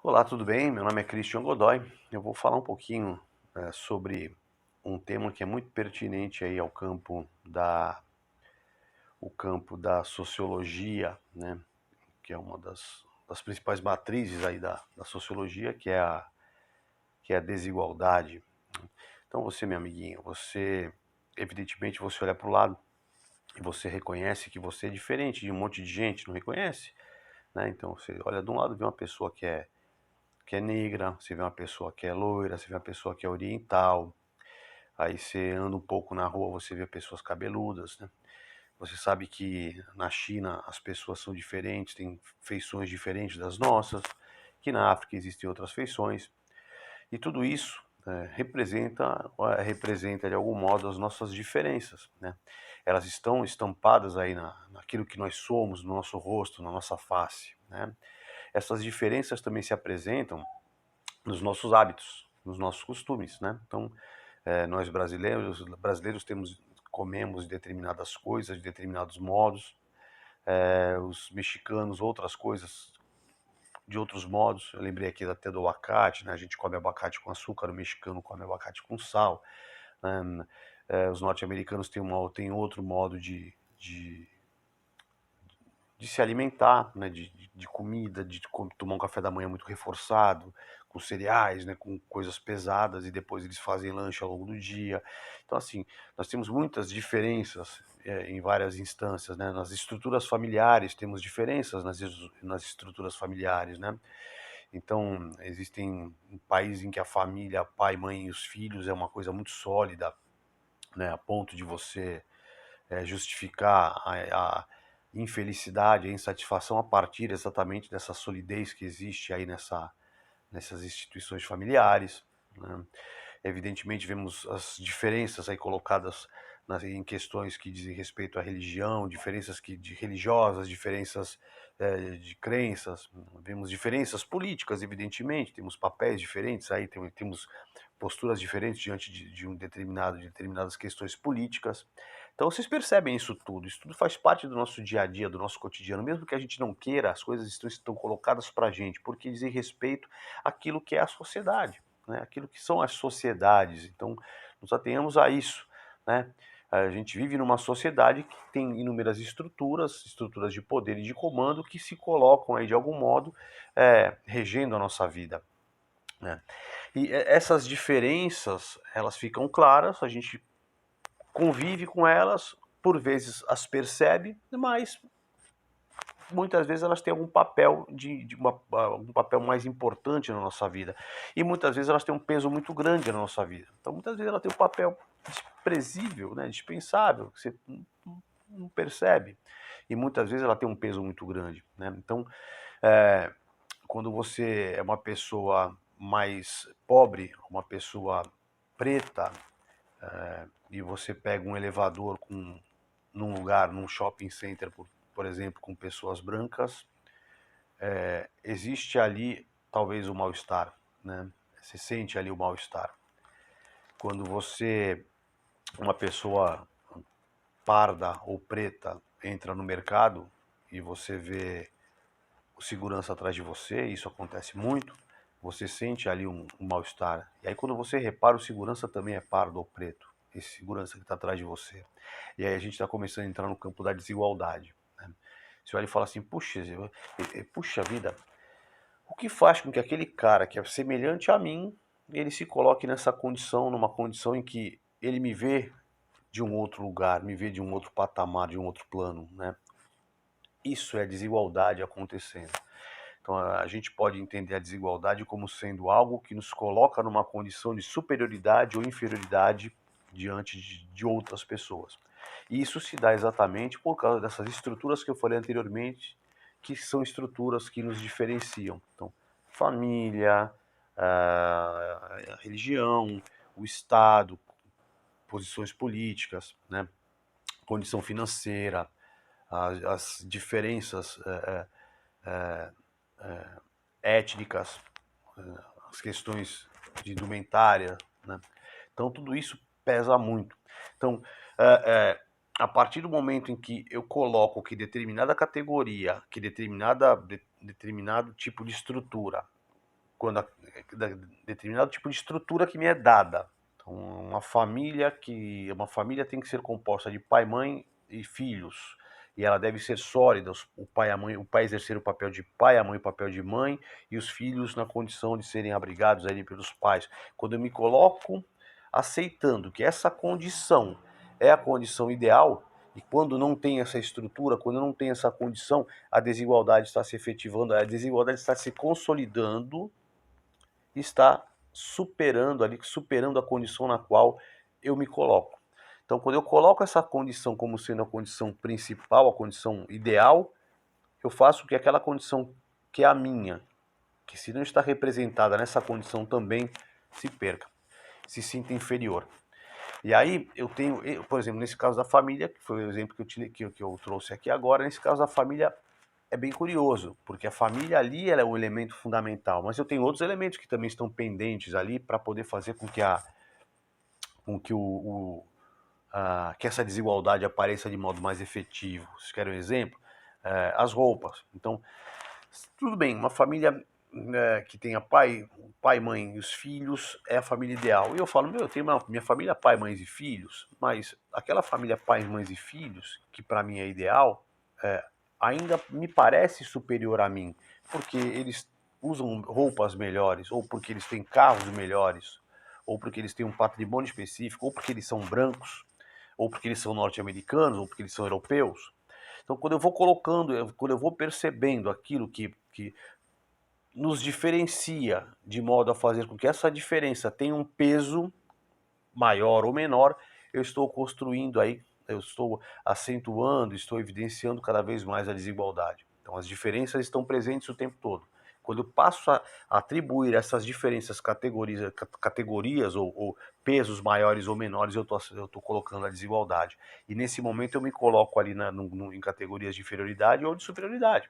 Olá, tudo bem? Meu nome é Christian Godoy. Eu vou falar um pouquinho sobre um tema que é muito pertinente aí ao campo da sociologia, né? Que é uma das principais matrizes aí da sociologia, que é a desigualdade. Então você, meu amiguinho, evidentemente, você olha para o lado e você reconhece que você é diferente de um monte de gente, não reconhece? Né? Então você olha de um lado e vê uma pessoa que é negra, você vê uma pessoa que é loira, você vê uma pessoa que é oriental, aí você anda um pouco na rua, você vê pessoas cabeludas, né? Você sabe que na China as pessoas são diferentes, têm feições diferentes das nossas, que na África existem outras feições, e tudo isso representa de algum modo as nossas diferenças, né? Elas estão estampadas aí naquilo que nós somos, no nosso rosto, na nossa face, né? Essas diferenças também se apresentam nos nossos hábitos, nos nossos costumes, né? Então, nós brasileiros comemos determinadas coisas de determinados modos, os mexicanos outras coisas de outros modos. Eu lembrei aqui até do abacate, né? A gente come abacate com açúcar, o mexicano come abacate com sal, né? Os norte-americanos têm outro modo de se alimentar, né, de comida, tomar um café da manhã muito reforçado, com cereais, né, com coisas pesadas, e depois eles fazem lanche ao longo do dia. Então, assim, nós temos muitas diferenças em várias instâncias, né? Nas estruturas familiares temos diferenças nas estruturas familiares, né? Então, existem um país em que a família, pai, mãe e os filhos é uma coisa muito sólida, né, a ponto de você justificar a infelicidade, a insatisfação a partir exatamente dessa solidez que existe aí nessas instituições familiares, né? Evidentemente, vemos as diferenças aí colocadas em questões que dizem respeito à religião, religiosas, diferenças de crenças, vemos diferenças políticas, evidentemente, temos papéis diferentes, aí temos posturas diferentes diante de determinadas questões políticas. Então vocês percebem isso tudo faz parte do nosso dia a dia, do nosso cotidiano, mesmo que a gente não queira, as coisas estão colocadas para a gente, porque dizem respeito àquilo que é a sociedade, né? Aquilo que são as sociedades. Então, nos atenhamos a isso, né? A gente vive numa sociedade que tem inúmeras estruturas de poder e de comando que se colocam aí de algum modo regendo a nossa vida, né? E essas diferenças, elas ficam claras, a gente convive com elas, por vezes as percebe, mas muitas vezes elas têm algum papel algum papel mais importante na nossa vida. E muitas vezes elas têm um peso muito grande na nossa vida. Então muitas vezes ela tem um papel desprezível, né, dispensável, que você não percebe. E muitas vezes ela tem um peso muito grande, né? Então, é, quando você é uma pessoa mais pobre, uma pessoa preta, e você pega um elevador num lugar, num shopping center, por exemplo, com pessoas brancas, existe ali talvez o mal-estar, né? Você sente ali o mal-estar. Quando uma pessoa parda ou preta, entra no mercado e você vê o segurança atrás de você, isso acontece muito, você sente ali um mal-estar. E aí quando você repara, o segurança também é pardo ou preto, esse segurança que está atrás de você. E aí a gente está começando a entrar no campo da desigualdade, né? Você olha e fala assim, puxa vida, o que faz com que aquele cara que é semelhante a mim, ele se coloque nessa condição, numa condição em que ele me vê de um outro lugar, me vê de um outro patamar, de um outro plano, né? Isso é desigualdade acontecendo. Então a gente pode entender a desigualdade como sendo algo que nos coloca numa condição de superioridade ou inferioridade diante de outras pessoas. E isso se dá exatamente por causa dessas estruturas que eu falei anteriormente, que são estruturas que nos diferenciam. Então, família, a religião, o Estado, posições políticas, né, condição financeira, as diferenças étnicas, as questões de indumentária, né? Então tudo isso pesa muito. Então, a partir do momento em que eu coloco que determinada categoria, determinado tipo de estrutura quando determinado tipo de estrutura que me é dada. Então, uma família tem que ser composta de pai, mãe e filhos. E ela deve ser sólida, o pai, a mãe, o pai exercer o papel de pai, a mãe o papel de mãe, e os filhos na condição de serem abrigados ali pelos pais. Quando eu me coloco aceitando que essa condição é a condição ideal, e quando não tem essa estrutura, quando não tem essa condição, a desigualdade está se efetivando, a desigualdade está se consolidando, está superando a condição na qual eu me coloco. Então, quando eu coloco essa condição como sendo a condição principal, a condição ideal, eu faço que aquela condição que é a minha, que se não está representada nessa condição também, se perca, se sinta inferior. E aí eu tenho, por exemplo, nesse caso da família, que foi o exemplo que eu trouxe aqui agora, nesse caso da família é bem curioso, porque a família ali ela é um elemento fundamental, mas eu tenho outros elementos que também estão pendentes ali para poder fazer com que que essa desigualdade apareça de modo mais efetivo. Vocês querem um exemplo? As roupas. Então, tudo bem, uma família que tenha pai, mãe e os filhos é a família ideal. E eu falo, eu tenho minha família pai, mães e filhos, mas aquela família pai, mães e filhos, que para mim é ideal, ainda me parece superior a mim, porque eles usam roupas melhores, ou porque eles têm carros melhores, ou porque eles têm um patrimônio específico, ou porque eles são brancos, ou porque eles são norte-americanos, ou porque eles são europeus. Então, quando eu vou colocando, quando eu vou percebendo aquilo que nos diferencia de modo a fazer com que essa diferença tenha um peso maior ou menor, eu estou construindo aí, eu estou acentuando, estou evidenciando cada vez mais a desigualdade. Então as diferenças estão presentes o tempo todo. Quando eu passo a atribuir essas diferenças categorias ou pesos maiores ou menores, eu estou colocando a desigualdade. E nesse momento eu me coloco ali em categorias de inferioridade ou de superioridade.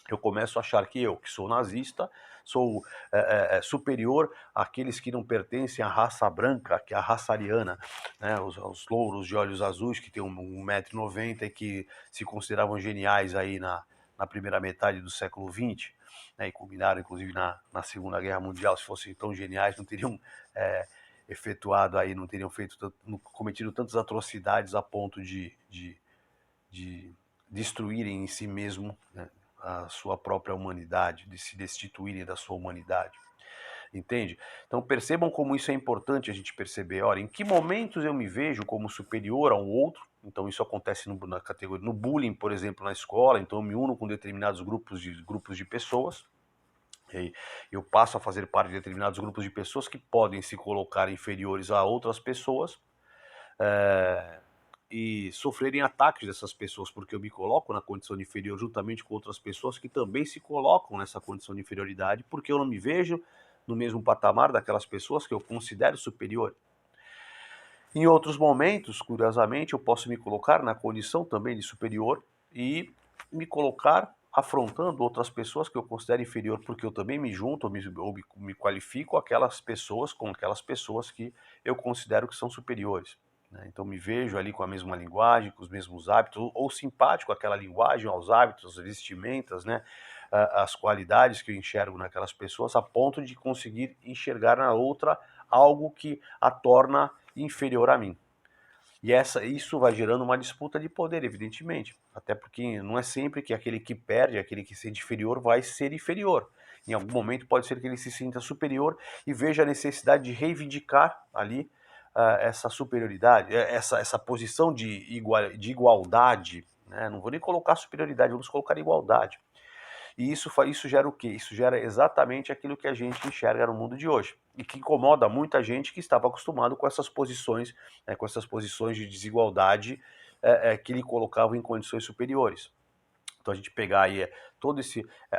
Eu começo a achar que eu, que sou nazista, sou superior àqueles que não pertencem à raça branca, que é a raça ariana, né? Os louros de olhos azuis, que tem 1,90 m e que se consideravam geniais aí na primeira metade do século XX, né? E culminaram inclusive na Segunda Guerra Mundial. Se fossem tão geniais, não teriam efetuado aí, não teriam cometido tantas atrocidades a ponto de destruírem em si mesmo, né, a sua própria humanidade, de se destituírem da sua humanidade. Entende? Então percebam como isso é importante a gente perceber. Ora, em que momentos eu me vejo como superior a um outro? Então isso acontece na categoria, no bullying, por exemplo, na escola. Então eu me uno com determinados grupos de pessoas. E eu passo a fazer parte de determinados grupos de pessoas que podem se colocar inferiores a outras pessoas. E sofrerem ataques dessas pessoas, porque eu me coloco na condição de inferior juntamente com outras pessoas que também se colocam nessa condição de inferioridade, porque eu não me vejo no mesmo patamar daquelas pessoas que eu considero superior. Em outros momentos, curiosamente, eu posso me colocar na condição também de superior e me colocar afrontando outras pessoas que eu considero inferior, porque eu também me junto ou me qualifico com aquelas pessoas que eu considero que são superiores. Então me vejo ali com a mesma linguagem, com os mesmos hábitos, ou simpático àquela linguagem, aos hábitos, às vestimentas, né? As qualidades que eu enxergo naquelas pessoas, a ponto de conseguir enxergar na outra algo que a torna inferior a mim. E isso vai gerando uma disputa de poder, evidentemente. Até porque não é sempre que aquele que perde, aquele que se sente inferior, vai ser inferior. Em algum momento pode ser que ele se sinta superior e veja a necessidade de reivindicar ali essa superioridade, essa posição de igualdade. Né? Não vou nem colocar superioridade, vamos colocar igualdade. E isso gera o quê? Isso gera exatamente aquilo que a gente enxerga no mundo de hoje. E que incomoda muita gente que estava acostumado com essas posições, com essas posições de desigualdade que lhe colocavam em condições superiores. Então a gente pegar aí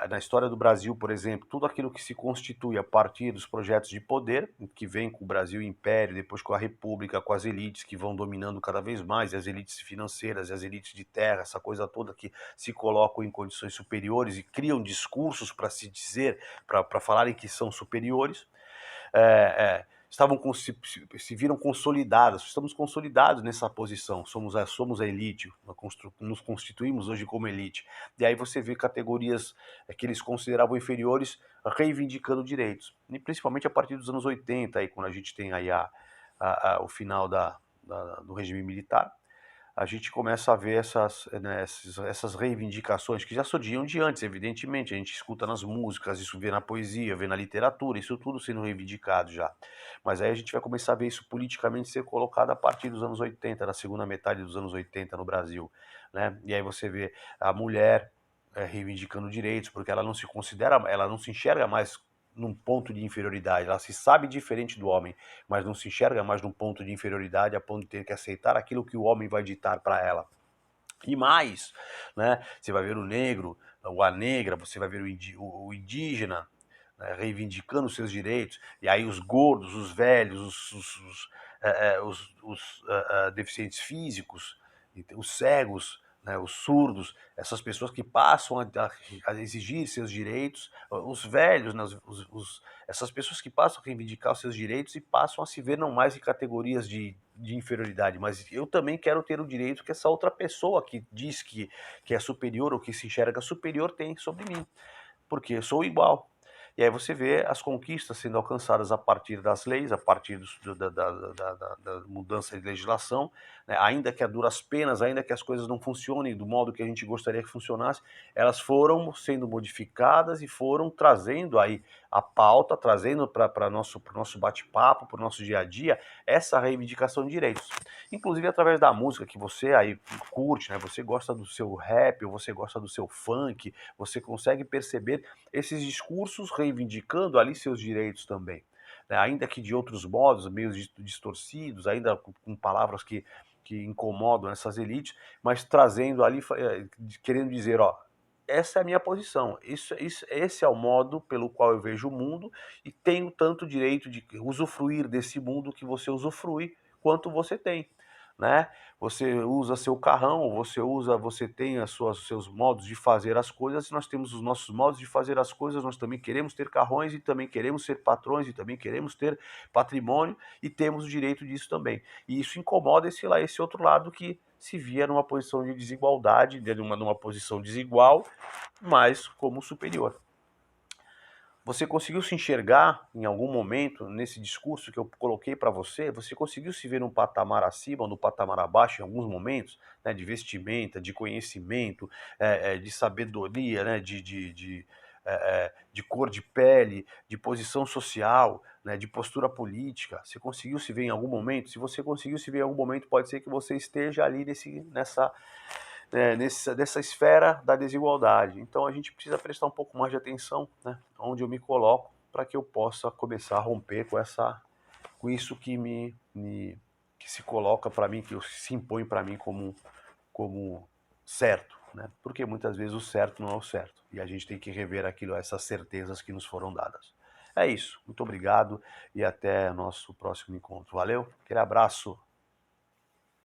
na história do Brasil, por exemplo, tudo aquilo que se constitui a partir dos projetos de poder, que vem com o Brasil Império, depois com a República, com as elites que vão dominando cada vez mais, as elites financeiras, as elites de terra, essa coisa toda que se colocam em condições superiores e criam discursos para se dizer, para falarem que são superiores. estavam se viram consolidadas, estamos consolidados nessa posição, somos a elite, nos constituímos hoje como elite. E aí você vê categorias que eles consideravam inferiores reivindicando direitos, e principalmente a partir dos anos 80, aí, quando a gente tem aí o final do regime militar, a gente começa a ver essas reivindicações que já surgiam de antes, evidentemente. A gente escuta nas músicas, isso vê na poesia, vê na literatura, isso tudo sendo reivindicado já. Mas aí a gente vai começar a ver isso politicamente ser colocado a partir dos anos 80, na segunda metade dos anos 80 no Brasil, né? E aí você vê a mulher reivindicando direitos, porque ela não se considera, ela não se enxerga mais num ponto de inferioridade, ela se sabe diferente do homem, mas não se enxerga mais num ponto de inferioridade a ponto de ter que aceitar aquilo que o homem vai ditar para ela. E mais, né? Você vai ver o negro, ou a negra, você vai ver o indígena, né, reivindicando seus direitos, e aí os gordos, os velhos, os deficientes físicos, os cegos, né, os surdos, essas pessoas que passam a exigir seus direitos, os velhos, né, essas pessoas que passam a reivindicar os seus direitos e passam a se ver não mais em categorias de inferioridade, mas eu também quero ter o direito que essa outra pessoa que diz que é superior ou que se enxerga superior tem sobre mim, porque eu sou igual. E aí você vê as conquistas sendo alcançadas a partir das leis, a partir da mudança de legislação, né? Ainda que a duras penas, ainda que as coisas não funcionem do modo que a gente gostaria que funcionasse, elas foram sendo modificadas e foram trazendo aí a pauta, trazendo para o nosso bate-papo, para o nosso dia a dia, essa reivindicação de direitos. Inclusive através da música que você aí curte, né? Você gosta do seu rap, ou você gosta do seu funk, você consegue perceber esses discursos reivindicando ali seus direitos também, né? Ainda que de outros modos, meio distorcidos, ainda com palavras que incomodam essas elites, mas trazendo ali, querendo dizer, ó, essa é a minha posição, esse é o modo pelo qual eu vejo o mundo e tenho tanto direito de usufruir desse mundo que você usufrui quanto você tem, né? Você usa seu carrão, você tem seus modos de fazer as coisas, nós temos os nossos modos de fazer as coisas, nós também queremos ter carrões e também queremos ser patrões e também queremos ter patrimônio e temos o direito disso também. E isso incomoda esse outro lado que se via numa posição de desigualdade, numa posição desigual, mas como superior. Você conseguiu se enxergar em algum momento nesse discurso que eu coloquei para você? Você conseguiu se ver num patamar acima ou no patamar abaixo em alguns momentos, né, de vestimenta, de conhecimento, de sabedoria, né, de cor de pele, de posição social, né, de postura política? Você conseguiu se ver em algum momento? Se você conseguiu se ver em algum momento, pode ser que você esteja ali nessa esfera da desigualdade. Então a gente precisa prestar um pouco mais de atenção, né, onde eu me coloco, para que eu possa começar a romper com isso que se coloca para mim, que se impõe para mim como certo, né? Porque muitas vezes o certo não é o certo e a gente tem que rever essas certezas que nos foram dadas. É isso. Muito obrigado e até nosso próximo encontro. Valeu, aquele abraço.